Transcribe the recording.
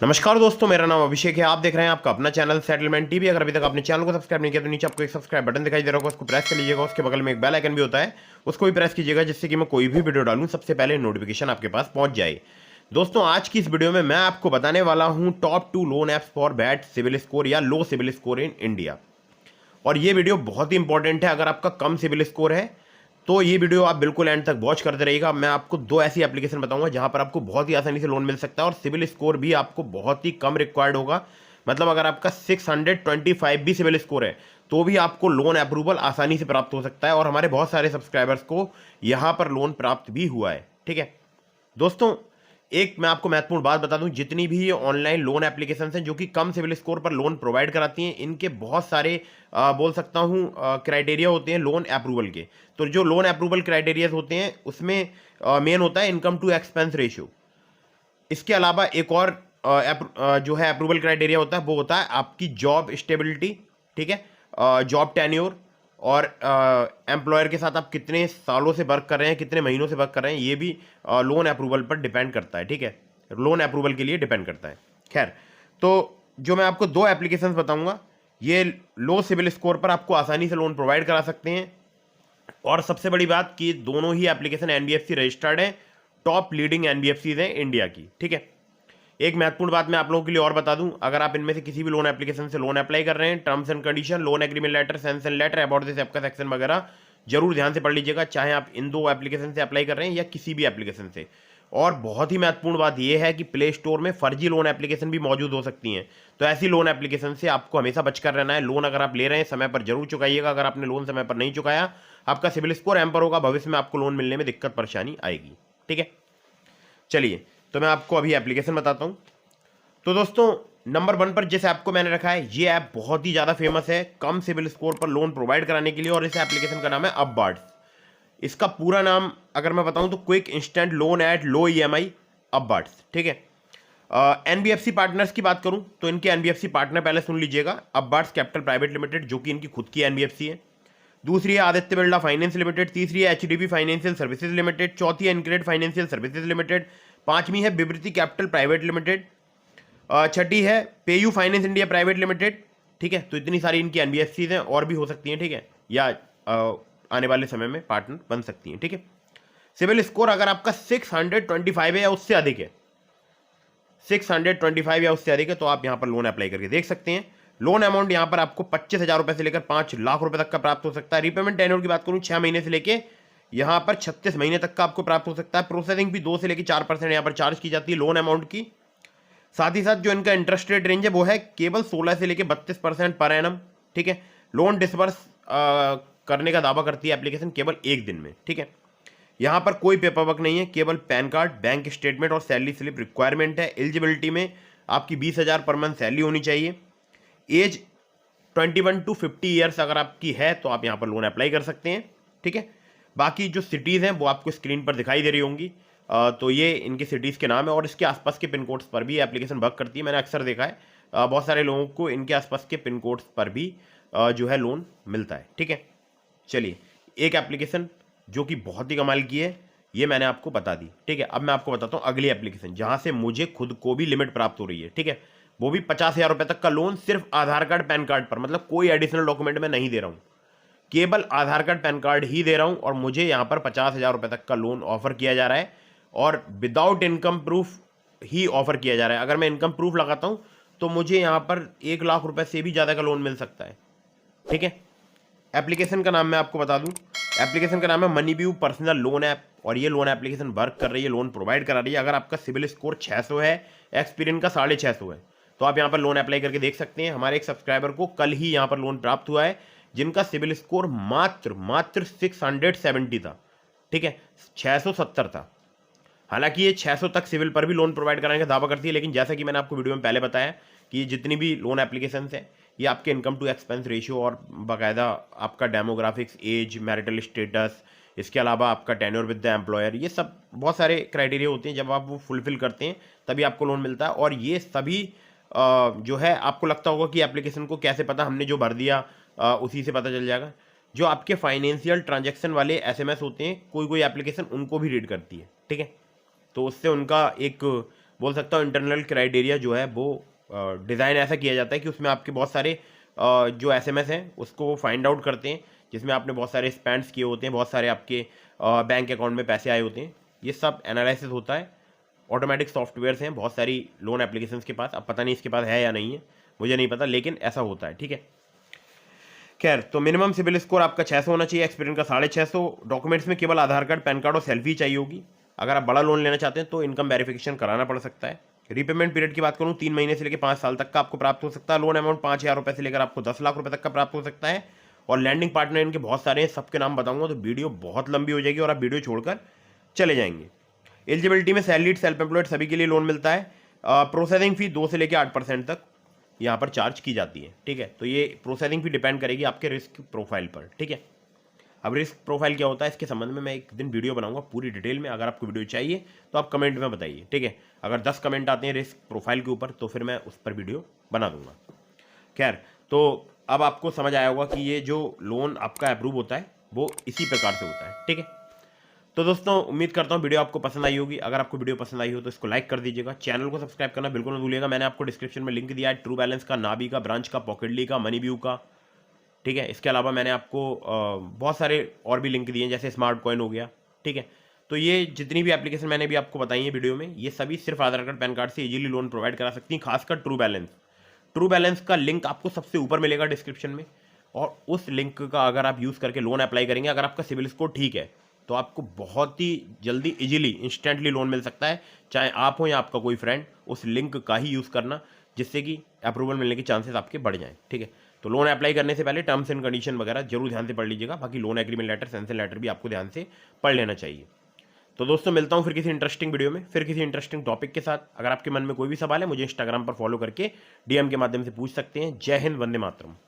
नमस्कार दोस्तों, मेरा नाम अभिषेक है। आप देख रहे हैं आपका अपना चैनल सेटलमेंट टीवी। अगर अभी तक आपने चैनल को सब्सक्राइब नहीं किया तो नीचे आपको एक सब्सक्राइब बटन दिखाई दे रहा होगा, उसको प्रेस कर लीजिएगा। उसके बगल में एक बेल आइकन भी होता है, उसको भी प्रेस कीजिएगा, जिससे कि मैं कोई भी वीडियो डालूं सबसे पहले नोटिफिकेशन आपके पास पहुंच जाए। दोस्तों, आज की इस वीडियो में मैं आपको बताने वाला हूं top 2 loan apps for bad CIBIL score या low CIBIL score in India. और ये वीडियो बहुत ही इंपॉर्टेंट है। अगर आपका कम सिविल स्कोर है तो ये वीडियो आप बिल्कुल एंड तक वॉच करते रहिएगा। मैं आपको 2 ऐसी एप्लीकेशन बताऊंगा जहां पर आपको बहुत ही आसानी से लोन मिल सकता है और सिविल स्कोर भी आपको बहुत ही कम रिक्वायर्ड होगा। मतलब अगर आपका 625 भी सिविल स्कोर है तो भी आपको लोन अप्रूवल आसानी से प्राप्त हो सकता है। और हमारे बहुत सारे सब्सक्राइबर्स को यहां पर लोन प्राप्त भी हुआ है। ठीक है दोस्तों, एक मैं आपको महत्वपूर्ण बात बता दूं, जितनी भी ये ऑनलाइन लोन एप्लीकेशंस हैं जो कि कम सिविल स्कोर पर लोन प्रोवाइड कराती हैं, इनके बहुत सारे बोल सकता हूं क्राइटेरिया होते हैं लोन अप्रूवल के। तो जो लोन अप्रूवल क्राइटेरिया होते हैं उसमें मेन होता है इनकम टू एक्सपेंस रेशियो। इसके अलावा एक और जो है अप्रूवल क्राइटेरिया होता है वो होता है आपकी जॉब स्टेबिलिटी। ठीक है, जॉब टेन्योर और एम्प्लॉयर के साथ आप कितने सालों से वर्क कर रहे हैं, कितने महीनों से वर्क कर रहे हैं, ये भी लोन अप्रूवल पर डिपेंड करता है। ठीक है, लोन अप्रूवल के लिए डिपेंड करता है। खैर, तो जो मैं आपको 2 एप्लीकेशंस बताऊंगा, ये लो सिविल स्कोर पर आपको आसानी से लोन प्रोवाइड करा सकते हैं। और सबसे बड़ी बात कि दोनों ही एप्लीकेशन एनबीएफसी रजिस्टर्ड है, टॉप लीडिंग एनबीएफसी हैं इंडिया की। ठीक है, एक महत्वपूर्ण बात मैं आप लोगों के लिए और बता दूं, अगर आप इनमें से किसी भी लोन एप्लीकेशन से लोन अप्लाई कर रहे हैं, terms and condition, loan agreement letter, sanction letter, about this app का सेक्शन वगैरह जरूर ध्यान से पढ़ लीजिएगा, चाहे आप इन 2 एप्लीकेशन से अप्लाई कर रहे हैं या किसी भी एप्लीकेशन से। और बहुत ही महत्वपूर्ण बात यह है कि प्ले स्टोर में फर्जी लोन एप्लीकेशन भी मौजूद हो सकती हैं। तो ऐसी लोन एप्लीकेशन से आपको हमेशा बचकर रहना है। लोन अगर आप ले रहे हैं समय पर जरूर चुकाइएगा। अगर आपने लोन समय पर नहीं चुकाया, आपका सिविल स्कोर हैम्पर होगा, भविष्य में आपको लोन मिलने में दिक्कत परेशानी आएगी। ठीक है, चलिए तो मैं आपको अभी एप्लीकेशन बताता हूं। तो दोस्तों, नंबर 1 पर जिस ऐप को मैंने रखा है, ये ऐप बहुत ही ज़्यादा फेमस है कम सिविल स्कोर पर लोन प्रोवाइड कराने के लिए, और इस एप्लीकेशन का नाम है अपबार्ड्स। इसका पूरा नाम अगर मैं बताऊं तो quick instant loan at low EMI upwards. ठीक है, एनबीएफसी पार्टनर्स की बात करूं तो इनके एनबीएफसी पार्टनर पहले सुन लीजिएगा, अपबार्ड्स कैपिटल प्राइवेट लिमिटेड, जो कि इनकी खुद की एनबीएफसी है। दूसरी है आदित्य बिरला फाइनेंस लिमिटेड। तीसरी है एचडीबी फाइनेंशियल सर्विसेज लिमिटेड। चौथी है इनक्रेड फाइनेंशियल सर्विसेज लिमिटेड। पांचवी है विवृति कैपिटल प्राइवेट लिमिटेड। छठी है PayU finance India private limited. ठीक है, तो इतनी सारी इनकी एनबीएफसीज हैं, और भी हो सकती हैं। ठीक है, या आने वाले समय में पार्टनर बन सकती हैं। ठीक है, सिविल स्कोर अगर आपका 625 है या उससे अधिक है, 625 या उससे अधिक है, तो आप यहां पर लोन अप्लाई करके देख सकते हैं। लोन अमाउंट यहां पर आपको 25,000 रुपए से लेकर 5 लाख रुपए तक का प्राप्त हो सकता है। रिपेमेंट टेन्योर की बात करूं, 6 महीने से लेकर यहां पर 36 महीने तक का आपको प्राप्त हो सकता है। प्रोसेसिंग भी 2 से लेकर 4% यहां पर चार्ज की जाती है लोन अमाउंट की। साथ ही साथ जो इनका इंटरेस्ट रेट रेंज है वो है केवल 16 से लेकर 32% पर एनम। ठीक है, लोन डिसबर्स करने का दावा करती है एप्लीकेशन केवल 1 दिन में। ठीक है, यहां पर कोई पेपर वर्क नहीं है, केवल पैन कार्ड, बैंक स्टेटमेंट और सैलरी स्लिप रिक्वायरमेंट है। एलिजिबिलिटी में आपकी 20,000 पर मंथ सैलरी होनी चाहिए। एज 21 टू 50 ईयर्स अगर आपकी है तो आप यहां पर लोन अप्लाई कर सकते हैं। ठीक है, बाकी जो सिटीज़ हैं वो आपको स्क्रीन पर दिखाई दे रही होंगी। तो ये इनकी सिटीज़ के नाम है, और इसके आसपास के पिन कोड्स पर भी एप्लीकेशन वर्क करती है। मैंने अक्सर देखा है बहुत सारे लोगों को इनके आसपास के पिन कोड्स पर भी जो है लोन मिलता है। ठीक है, चलिए एक एप्लीकेशन जो कि बहुत ही कमाल की है, ये मैंने आपको बता दी। ठीक है, अब मैं आपको बताता हूँ अगली एप्लीकेशन जहाँ से मुझे खुद को भी लिमिट प्राप्त हो रही है। ठीक है, वो भी 50,000 रुपये तक का लोन सिर्फ आधार कार्ड पैन कार्ड पर, मतलब कोई एडिशनल डॉक्यूमेंट मैं नहीं दे रहा हूँ, केवल आधार कार्ड पैन कार्ड ही दे रहा हूँ, और मुझे यहाँ पर 50,000 रुपये तक का लोन ऑफर किया जा रहा है, और विदाउट इनकम प्रूफ ही ऑफर किया जा रहा है। अगर मैं इनकम प्रूफ लगाता हूँ तो मुझे यहाँ पर 1 लाख रुपए से भी ज़्यादा का लोन मिल सकता है। ठीक है, एप्लीकेशन का नाम मैं आपको बता दूं, एप्लीकेशन का नाम है मनीव्यू पर्सनल लोन ऐप, और ये लोन एप्लीकेशन वर्क कर रही है, लोन प्रोवाइड करा रही है। अगर आपका सिविल स्कोर 600 है, एक्सपीरियंस का 650 है, तो आप यहाँ पर लोन अप्लाई करके देख सकते हैं। हमारे एक सब्सक्राइबर को कल ही यहाँ पर लोन प्राप्त हुआ है, जिनका सिविल स्कोर मात्र 670 था। ठीक है, 670 था। हालांकि ये 600 तक सिविल पर भी लोन प्रोवाइड कराने का दावा करती है, लेकिन जैसा कि मैंने आपको वीडियो में पहले बताया कि ये जितनी भी लोन एप्लीकेशंस हैं, ये आपके इनकम टू एक्सपेंस रेशियो और बाकायदा आपका डेमोग्राफिक्स, एज, मैरिटल स्टेटस, इसके अलावा आपका टेन्योर विद द एम्प्लॉयर, ये सब बहुत सारे क्राइटेरिया होते हैं। जब आप वो फुलफिल करते हैं तभी आपको लोन मिलता है। और ये सभी जो है, आपको लगता होगा कि एप्लीकेशन को कैसे पता, हमने जो भर दिया उसी से पता चल जाएगा। जो आपके फाइनेंशियल ट्रांजैक्शन वाले एसएमएस होते हैं, कोई कोई एप्लीकेशन उनको भी रीड करती है। ठीक है, तो उससे उनका एक बोल सकता हूँ इंटरनल क्राइटेरिया जो है वो डिज़ाइन ऐसा किया जाता है कि उसमें आपके बहुत सारे जो एसएमएस हैं उसको फाइंड आउट करते हैं, जिसमें आपने बहुत सारे स्पेंड्स किए होते हैं, बहुत सारे आपके बैंक अकाउंट में पैसे आए होते हैं, ये सब एनालिसिस होता है। ऑटोमेटिक सॉफ्टवेयर्स हैं बहुत सारी लोन एप्लीकेशंस के पास, अब पता नहीं इसके पास है या नहीं है, मुझे नहीं पता, लेकिन ऐसा होता है, ठीक है। खैर, तो मिनिमम सिबिल स्कोर आपका 600 होना चाहिए, एक्सपीरियंस का 650। डॉक्यूमेंट्स में केवल आधार कार्ड, पैन कार्ड और सेल्फी चाहिए होगी। अगर आप बड़ा लोन लेना चाहते हैं तो इनकम वेरिफिकेशन कराना पड़ सकता है। रीपेमेंट पीरियड की बात करूं, 3 महीने से लेकर 5 साल तक का आपको प्राप्त हो सकता है। लोन अमाउंट 5,000 रुपये से लेकर आपको 10 लाख रुपए तक का प्राप्त हो सकता है। और लैंडिंग पार्टनर इनके बहुत सारे हैं, सबके नाम बताऊंगा तो वीडियो बहुत लंबी हो जाएगी और आप वीडियो छोड़कर चले जाएंगे। एलिजिबिलिटी में सैलरीड, सेल्फ एम्प्लॉयड सभी के लिए लोन मिलता है। प्रोसेसिंग फी 2 से लेकर 8% तक यहाँ पर चार्ज की जाती है, ठीक है। तो ये प्रोसेसिंग फी डिपेंड करेगी आपके रिस्क प्रोफाइल पर, ठीक है। अब रिस्क प्रोफाइल क्या होता है इसके संबंध में मैं एक दिन वीडियो बनाऊंगा पूरी डिटेल में। अगर आपको वीडियो चाहिए तो आप कमेंट में बताइए, ठीक है। अगर 10 कमेंट आते हैं रिस्क प्रोफाइल के ऊपर तो फिर मैं उस पर वीडियो बना दूंगा। खैर, तो अब आपको समझ आया होगा कि ये जो लोन आपका अप्रूव होता है वो इसी प्रकार से होता है, ठीक है। तो दोस्तों उम्मीद करता हूँ वीडियो आपको पसंद आई होगी। अगर आपको वीडियो पसंद आई हो तो इसको लाइक कर दीजिएगा, चैनल को सब्सक्राइब करना बिल्कुल मत भूलिएगा। मैंने आपको डिस्क्रिप्शन में लिंक दिया है ट्रू बैलेंस का, नाबी का, ब्रांच का, पॉकेटली का, मनी व्यू का, ठीक है। इसके अलावा मैंने आपको बहुत सारे और भी लिंक दिए हैं, जैसे स्मार्ट कॉइन हो गया, ठीक है। तो ये जितनी भी एप्लीकेशन मैंने भी आपको बताई है वीडियो में, ये सभी सिर्फ आधार कार्ड, पैन कार्ड से इजीली लोन प्रोवाइड करा सकती हैं, खासकर ट्रू बैलेंस। ट्रू बैलेंस का लिंक आपको सबसे ऊपर मिलेगा डिस्क्रिप्शन में, और उस लिंक का अगर आप यूज़ करके लोन अप्लाई करेंगे, अगर आपका सिविल स्कोर ठीक है तो आपको बहुत ही जल्दी इजीली इंस्टेंटली लोन मिल सकता है। चाहे आप हो या आपका कोई फ्रेंड, उस लिंक का ही यूज़ करना, जिससे कि अप्रूवल मिलने के चांसेस आपके बढ़ जाएं, ठीक है। तो लोन अप्लाई करने से पहले टर्म्स एंड कंडीशन वगैरह जरूर ध्यान से पढ़ लीजिएगा। बाकी loan agreement letter, sanction letter भी आपको ध्यान से पढ़ लेना चाहिए। तो दोस्तों मिलता हूँ फिर किसी इंटरेस्टिंग वीडियो में, फिर किसी इंटरेस्टिंग टॉपिक के साथ। अगर आपके मन में कोई भी सवाल है मुझे इंस्टाग्राम पर फॉलो करके डीएम के माध्यम से पूछ सकते हैं। जय हिंद, वंदे मातरम।